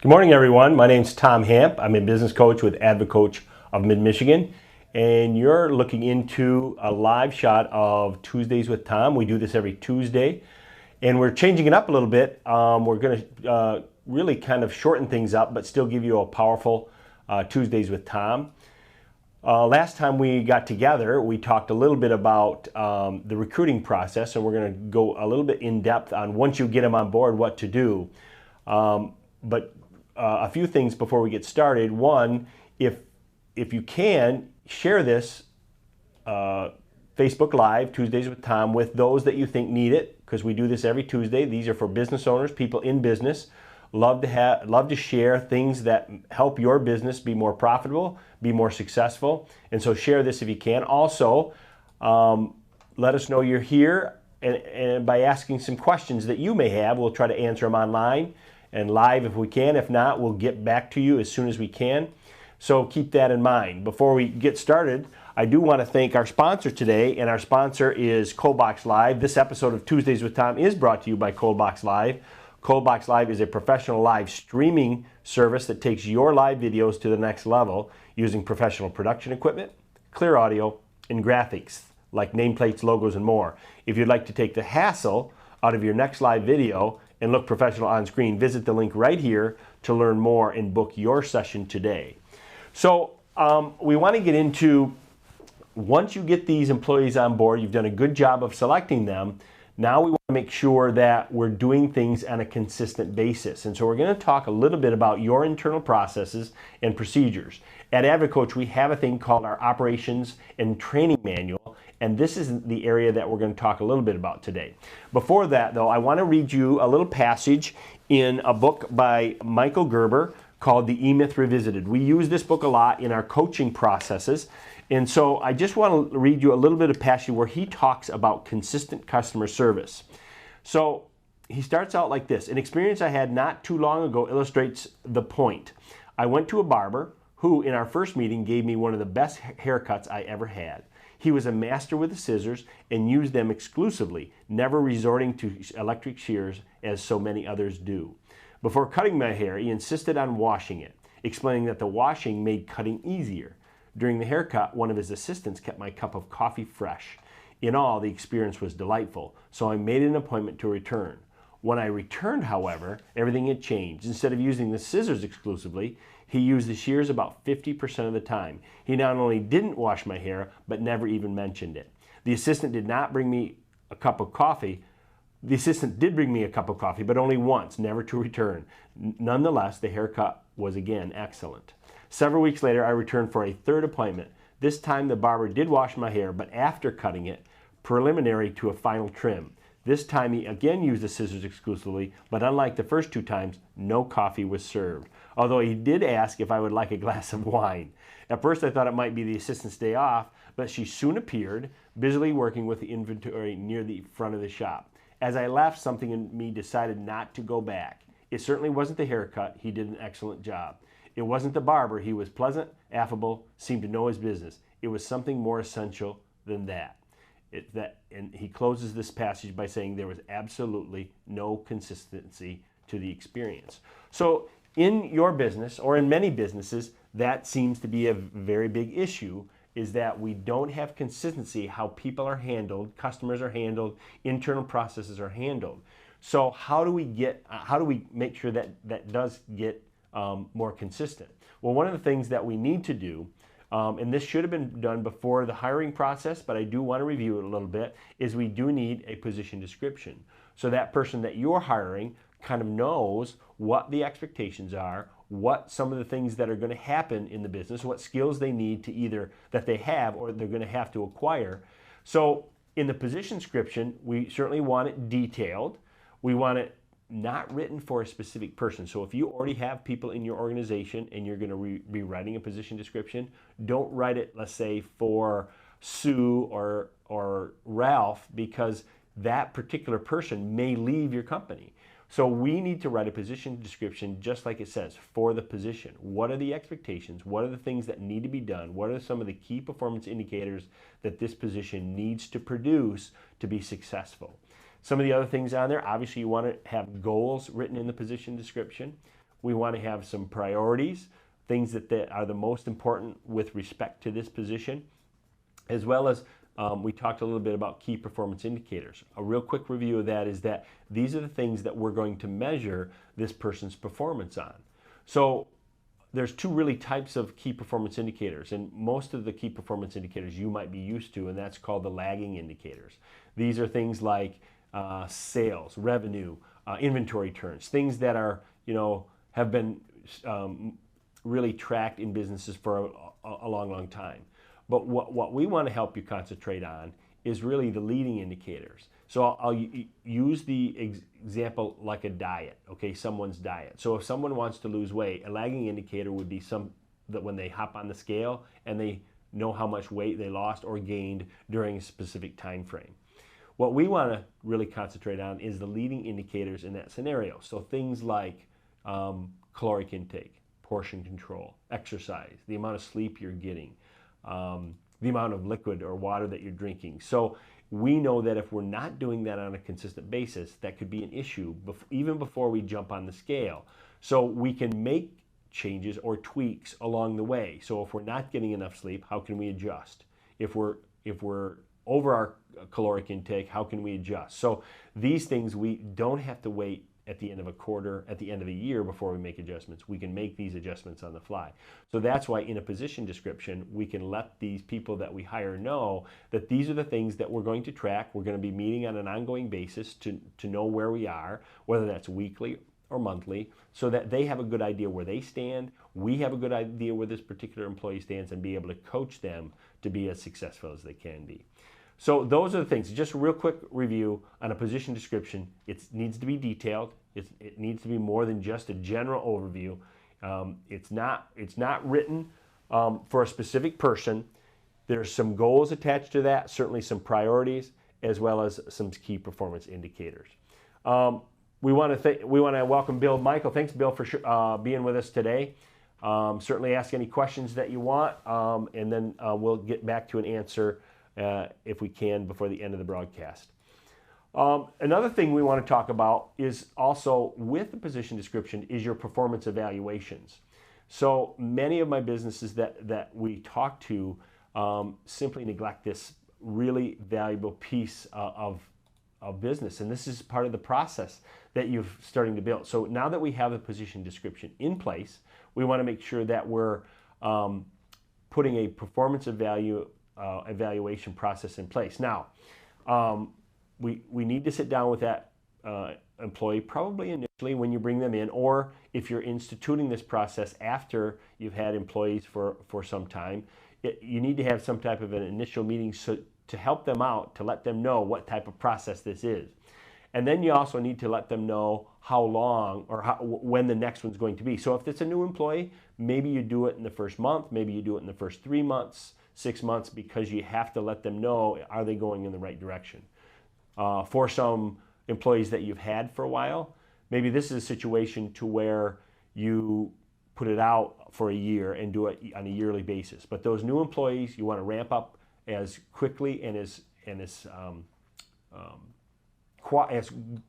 Good morning, everyone. My name's Tom Hamp. I'm a business coach with AdvoCoach of Mid-Michigan, and you're looking into a live shot of Tuesdays with Tom. We do this every Tuesday, and we're changing it up a little bit. We're going to really kind of shorten things up, but still give you a powerful Tuesdays with Tom. Last time we got together, we talked a little bit about the recruiting process, and we're going to go a little bit in depth on once you get them on board, what to do. But a few things before we get started. One, if you can, share this Facebook Live, Tuesdays with Tom, with those that you think need it, because we do this every Tuesday. These are for business owners, people in business. Love to share things that help your business be more profitable, be more successful. And so share this if you can. Also, let us know you're here, and by asking some questions that you may have. We'll try to answer them online and live if we can. If not, we'll get back to you as soon as we can. So keep that in mind. Before we get started, I do want to thank our sponsor today, and our sponsor is ColdBox Live. This episode of Tuesdays with Tom is brought to you by ColdBox Live. ColdBox Live is a professional live streaming service that takes your live videos to the next level using professional production equipment, clear audio, and graphics like nameplates, logos, and more. If you'd like to take the hassle out of your next live video and look professional on screen, visit the link right here to learn more and book your session today. So we want to get into, once you get these employees on board, you've done a good job of selecting them. Now we want to make sure that we're doing things on a consistent basis. And so we're going to talk a little bit about your internal processes and procedures. At AdvoCoach, we have a thing called our Operations and Training Manual, and this is the area that we're going to talk a little bit about today. Before that, though, I want to read you a little passage in a book by Michael Gerber called The E-Myth Revisited. We use this book a lot in our coaching processes. And so I just want to read you a little bit of passage where he talks about consistent customer service. So he starts out like this. An experience I had not too long ago illustrates the point. I went to a barber who, in our first meeting, gave me one of the best haircuts I ever had. He was a master with the scissors and used them exclusively, never resorting to electric shears as so many others do. Before cutting my hair, he insisted on washing it, explaining that the washing made cutting easier. During the haircut, one of his assistants kept my cup of coffee fresh. In all, the experience was delightful, so I made an appointment to return. When I returned, however, everything had changed. Instead of using the scissors exclusively, he used the shears about 50% of the time. He not only didn't wash my hair, but never even mentioned it. The assistant did bring me a cup of coffee, but only once, never to return. Nonetheless, the haircut was again excellent. Several weeks later, I returned for a third appointment. This time, the barber did wash my hair, but after cutting it, preliminary to a final trim. This time, he again used the scissors exclusively, but unlike the first two times, no coffee was served, although he did ask if I would like a glass of wine. At first, I thought it might be the assistant's day off, but she soon appeared, busily working with the inventory near the front of the shop. As I left, something in me decided not to go back. It certainly wasn't the haircut. He did an excellent job. It wasn't the barber. He was pleasant, affable, seemed to know his business. It was something more essential than that. And he closes this passage by saying there was absolutely no consistency to the experience. So in your business, or in many businesses, that seems to be a very big issue, is that we don't have consistency how people are handled, customers are handled, internal processes are handled. So how do we make sure that does get more consistent? Well, one of the things that we need to do, and this should have been done before the hiring process, but I do want to review it a little bit, is we do need a position description. So that person that you're hiring kind of knows what the expectations are, what some of the things that are going to happen in the business, what skills they need to either that they have or they're going to have to acquire. So in the position description, we certainly want it detailed. We want it not written for a specific person. So if you already have people in your organization and you're going to be writing a position description, don't write it, let's say, for Sue or Ralph, because that particular person may leave your company. So we need to write a position description just like it says, for the position. What are the expectations? What are the things that need to be done? What are some of the key performance indicators that this position needs to produce to be successful? Some of the other things on there, obviously you want to have goals written in the position description. We want to have some priorities, things that are the most important with respect to this position, as well as we talked a little bit about key performance indicators. A real quick review of that is that these are the things that we're going to measure this person's performance on. So there's two really types of key performance indicators, and most of the key performance indicators you might be used to, and that's called the lagging indicators. These are things like sales, revenue, inventory turns, things that are, have been really tracked in businesses for a long, long time. But what we want to help you concentrate on is really the leading indicators. So I'll use the example like a diet, okay, someone's diet. So if someone wants to lose weight, a lagging indicator would be that when they hop on the scale and they know how much weight they lost or gained during a specific time frame. What we want to really concentrate on is the leading indicators in that scenario. So things like caloric intake, portion control, exercise, the amount of sleep you're getting, the amount of liquid or water that you're drinking. So we know that if we're not doing that on a consistent basis, that could be an issue even before we jump on the scale. So we can make changes or tweaks along the way. So if we're not getting enough sleep, how can we adjust? If we're over our caloric intake, how can we adjust? So these things, we don't have to wait at the end of a quarter, at the end of a year before we make adjustments. We can make these adjustments on the fly. So that's why in a position description, we can let these people that we hire know that these are the things that we're going to track. We're going to be meeting on an ongoing basis to know where we are, whether that's weekly or monthly, so that they have a good idea where they stand. We have a good idea where this particular employee stands and be able to coach them to be as successful as they can be. So those are the things. Just a real quick review on a position description. It needs to be detailed. It needs to be more than just a general overview. It's not written for a specific person. There's some goals attached to that, certainly some priorities, as well as some key performance indicators. We want to welcome Bill Michael. Thanks, Bill, for being with us today. Certainly ask any questions that you want, and then we'll get back to an answer if we can before the end of the broadcast. Another thing we want to talk about is also with the position description is your performance evaluations. So many of my businesses that we talk to simply neglect this really valuable piece of business, and this is part of the process that you're starting to build. So now that we have the position description in place, we want to make sure that we're putting a performance evaluation process in place. Now, we need to sit down with that employee probably initially when you bring them in, or if you're instituting this process after you've had employees for some time, you need to have some type of an initial meeting to help them out, to let them know what type of process this is. And then you also need to let them know how long or when the next one's going to be. So if it's a new employee, maybe you do it in the first month, maybe you do it in the first 3 months, 6 months, because you have to let them know, are they going in the right direction? For some employees that you've had for a while, maybe this is a situation to where you put it out for a year and do it on a yearly basis. But those new employees, you want to ramp up as quickly and as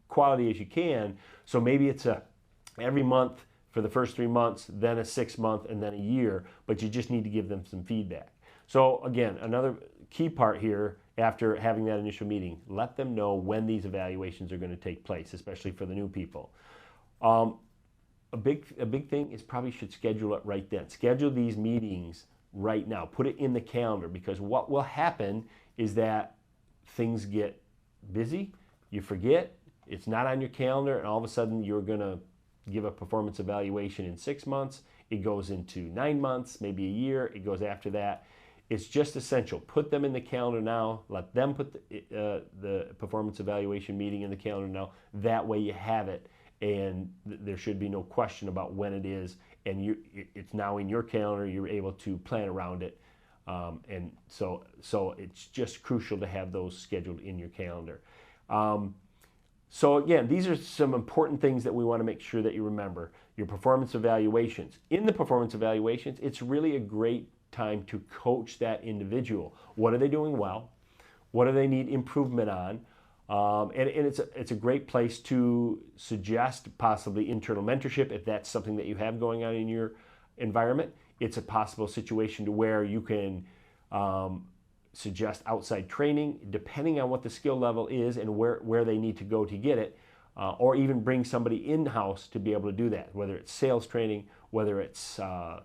quality as you can. So maybe it's every month for the first 3 months, then a 6 month, and then a year, but you just need to give them some feedback. So again, another key part here after having that initial meeting, let them know when these evaluations are going to take place, especially for the new people. A big thing is probably should schedule it right then. Schedule these meetings right now. Put it in the calendar, because what will happen is that things get busy, you forget, it's not on your calendar, and all of a sudden you're going to give a performance evaluation in 6 months. It goes into 9 months, maybe a year. It goes after that. It's just essential. Put them in the calendar now. Let them put the performance evaluation meeting in the calendar now. That way you have it, and there should be no question about when it is. And it's now in your calendar. You're able to plan around it, and so it's just crucial to have those scheduled in your calendar. So again, these are some important things that we want to make sure that you remember. Your performance evaluations. In the performance evaluations, it's really a great time to coach that individual. What are they doing well? What do they need improvement on? And it's a great place to suggest possibly internal mentorship if that's something that you have going on in your environment. It's a possible situation to where you can suggest outside training depending on what the skill level is and where they need to go to get it, or even bring somebody in-house to be able to do that, whether it's sales training, whether it's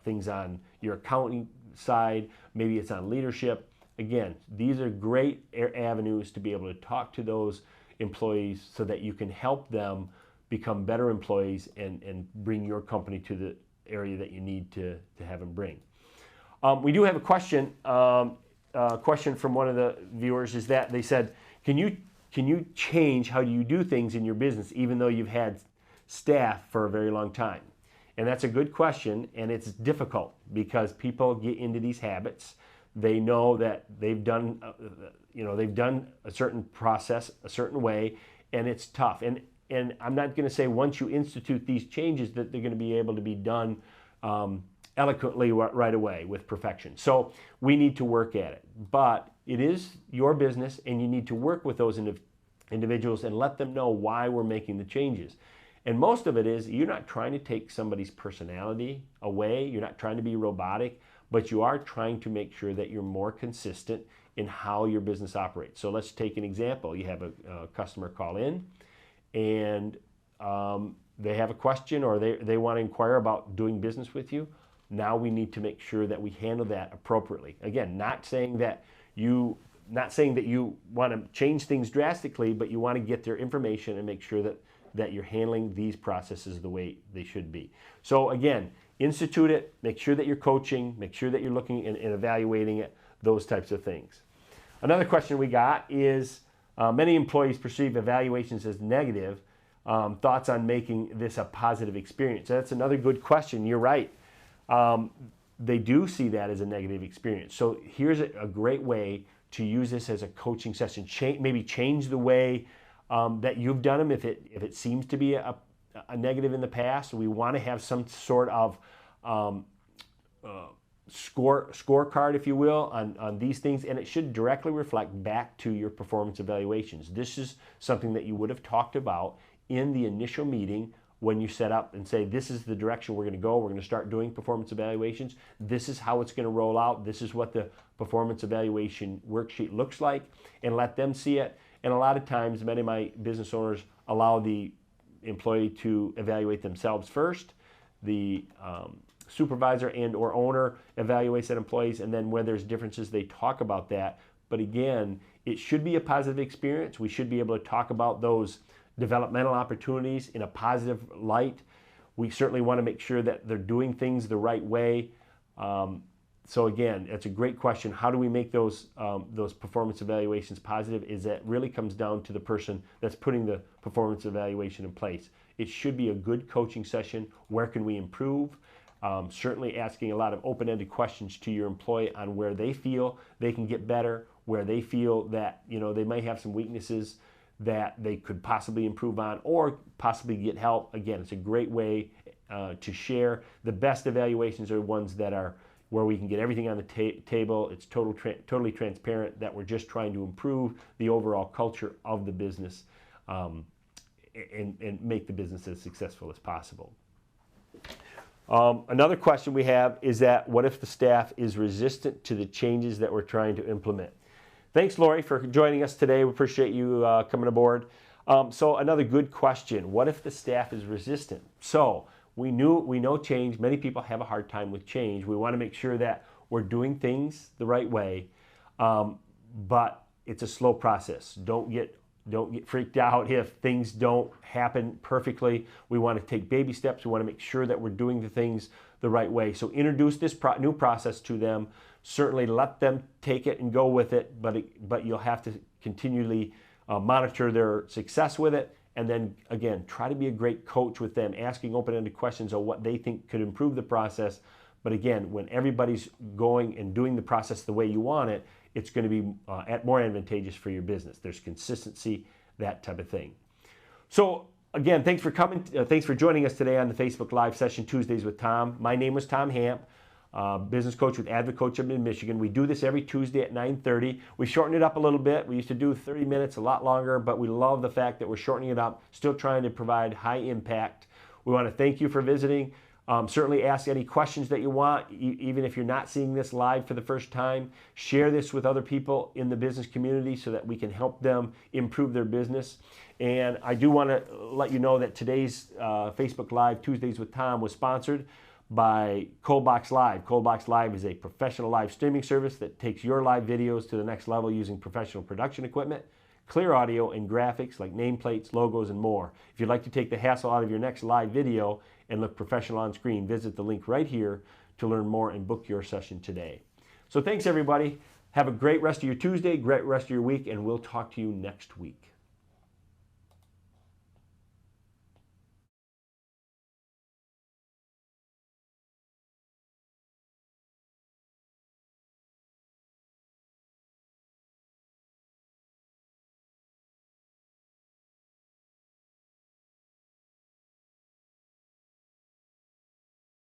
things on your accounting side, maybe it's on leadership. Again, these are great avenues to be able to talk to those employees so that you can help them become better employees and bring your company to the area that you need to have them bring. We do have a question. Question from one of the viewers is that they said, can you change how you do things in your business even though you've had staff for a very long time? And that's a good question, and it's difficult because people get into these habits. They know that they've done a certain process a certain way, and it's tough. And I'm not going to say once you institute these changes that they're going to be able to be done eloquently right away with perfection. So we need to work at it. But it is your business, and you need to work with those individuals and let them know why we're making the changes. And most of it is you're not trying to take somebody's personality away. You're not trying to be robotic, but you are trying to make sure that you're more consistent in how your business operates. So let's take an example. You have a customer call in, and they have a question, or they want to inquire about doing business with you. Now we need to make sure that we handle that appropriately. Again, not saying that you want to change things drastically, but you want to get their information and make sure that you're handling these processes the way they should be. So again, institute it, make sure that you're coaching, make sure that you're looking and evaluating it, those types of things. Another question we got is, many employees perceive evaluations as negative. Thoughts on making this a positive experience? That's another good question. You're right. They do see that as a negative experience. So here's a great way to use this as a coaching session. Maybe change the way that you've done them if it seems to be a negative in the past. We want to have some sort of scorecard, if you will, on these things, and it should directly reflect back to your performance evaluations. This is something that you would have talked about in the initial meeting when you set up and say, this is the direction we're going to go. We're going to start doing performance evaluations. This is how it's going to roll out. This is what the performance evaluation worksheet looks like, and let them see it. And a lot of times, many of my business owners allow the employee to evaluate themselves first. The supervisor and or owner evaluates that employees, and then where there's differences, they talk about that. But again, it should be a positive experience. We should be able to talk about those developmental opportunities in a positive light. We certainly want to make sure that they're doing things the right way. So again, it's a great question. How do we make those performance evaluations positive? Is that really comes down to the person that's putting the performance evaluation in place. It should be a good coaching session. Where can we improve? Certainly asking a lot of open-ended questions to your employee on where they feel they can get better, where they feel that they might have some weaknesses that they could possibly improve on or possibly get help. Again, it's a great way to share. The best evaluations are ones that are where we can get everything on the table. It's totally transparent, that we're just trying to improve the overall culture of the business and make the business as successful as possible. Another question we have is that, what if the staff is resistant to the changes that we're trying to implement? Thanks, Lori, for joining us today. We appreciate you coming aboard. So another good question. What if the staff is resistant? So we know change. Many people have a hard time with change. We want to make sure that we're doing things the right way, but it's a slow process. Don't get freaked out if things don't happen perfectly. We want to take baby steps. We want to make sure that we're doing the things the right way. So introduce this new process to them. Certainly let them take it and go with it, but you'll have to continually monitor their success with it. And then again, try to be a great coach with them, asking open-ended questions on what they think could improve the process. But again, when everybody's going and doing the process the way you want it, it's going to be more advantageous for your business. There's consistency, that type of thing. So again, thanks for coming. Thanks for joining us today on the Facebook Live session, Tuesdays with Tom. My name was Tom Hamp. business coach with Advocate Coach up in Michigan. We do this every Tuesday at 9:30. We shortened it up a little bit. We used to do 30 minutes, a lot longer, but we love the fact that we're shortening it up, still trying to provide high impact. We want to thank you for visiting. Certainly ask any questions that you want, even if you're not seeing this live for the first time. Share this with other people in the business community so that we can help them improve their business. And I do want to let you know that today's Facebook Live, Tuesdays with Tom, was sponsored by Coldbox Live. Coldbox Live is a professional live streaming service that takes your live videos to the next level using professional production equipment, clear audio, and graphics like nameplates, logos, and more. If you'd like to take the hassle out of your next live video and look professional on screen, visit the link right here to learn more and book your session today. So thanks, everybody. Have a great rest of your Tuesday, great rest of your week, and we'll talk to you next week.